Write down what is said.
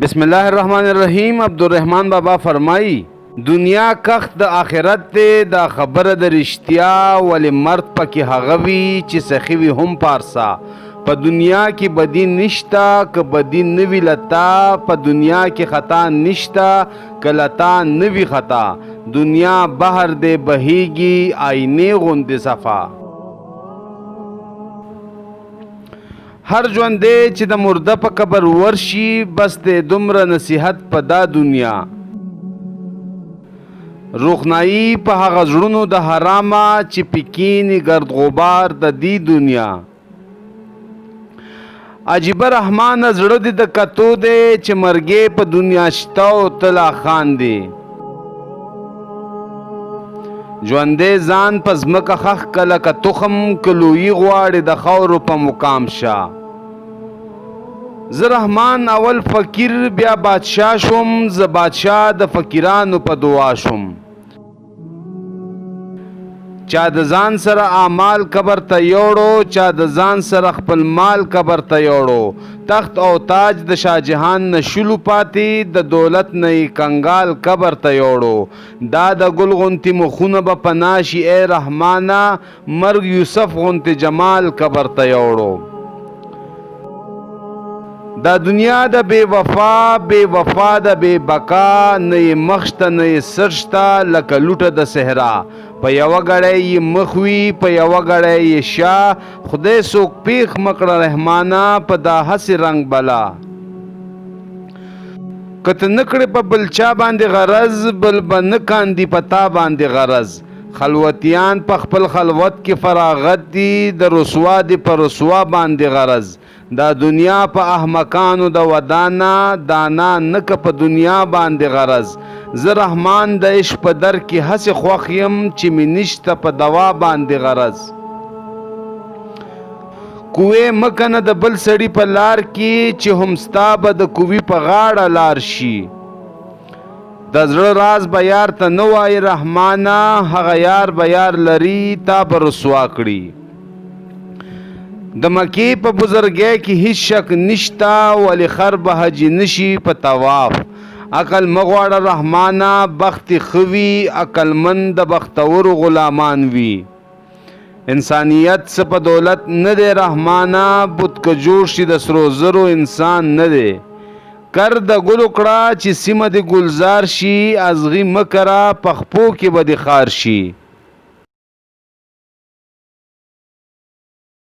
बिस्मिल्लाहिर्रहमानिर्रहीम। अब्दुर्रहमान बाबा फरमाई, दुनिया कख्त द आखिरत ते दा खबर द रिश्तिया वली मर्द पकी हगवी ची सखीवी हम पारसा। प दुनिया की बदी निश्ता क बदी नवी लता, प दुनिया की खता निश्ता क लता नवी खता। दुनिया बहर दे बहीगी आईने गुंद सफा। हर ژوندی چې د مرده په قبر ورشي، بس د دومره نصیحت په دا دنیا. روښنايي په هغه زړونو د حرامه چې پکینی گرد غبار د دې دنیا. عجیبه رحمانه زړه دې د کتو دی چې مرګې په دنیا شته او تلا خان دی. ژوندی ځان په ځمکه خښ کله که تخم کلویي غواړي د خاورو په مقام شه. زه رحمان اول فقیر بیا بادشاه شوم، زه بادشاه د فقیرانو په دعا شوم. چا د ځان سره اعمال قبر ته یوړو، چا د ځان سره خپل مال قبر ته یوړو. تخت او تاج د شاه جهان نه شلو پاتې، د دولت نه یې کنګال قبر ته یوړو. دا د ګل غونتې مخونه به پناشي ای رحمانه، مرګ یوسف غونتې جمال قبر ته یوړو. دا دنیا د بے وفا، بے وفا د بے بقا، نه یې مخشته نه یې سرشته لکه لوټه د صحرا. په یوه ګړی یې مخ وي، په یوه ګړی یې شا. خدای څوک پیښ مکړه رحمانه په دا هسې رنګ بلا. که ته نه کړې په بل چا باندې غرض، بل به نه کاندي په تا باندې غرض. خلوتیان په خپل خلوت کې فراغت دي، د رسوا دي په رسوا باندې غرض. دا دنیا په احمقانو د ودانا، دانا نک په دنیا باندې غرض. زه رحمان د عشق په در کې هسې خوښ یم چې می نشته په دوا باندې غرض. کوې مکنه د بل سړي په لار کې، چې هم ستا به د کوي په غاړه لار شي. د زړه راز به یار ته نه وایي رحمانه، هغه یار به یار لري تا به رسوا کړي. د مکې په بزرګۍ کې هیڅ شک نشتا، ولی خر به حج نشي په طواف. عقل مغواړه رحمانه، بخت خوي عقلمند د بختور غلامان وي. انسانیت څه په دولت نه دی رحمانه، بت که جوړ شي د سرو زرو انسان نه دی. کر د ګلو کړه چې سیمه د ګلزار شي، ازغي مکره په خپو کې به د خار شي.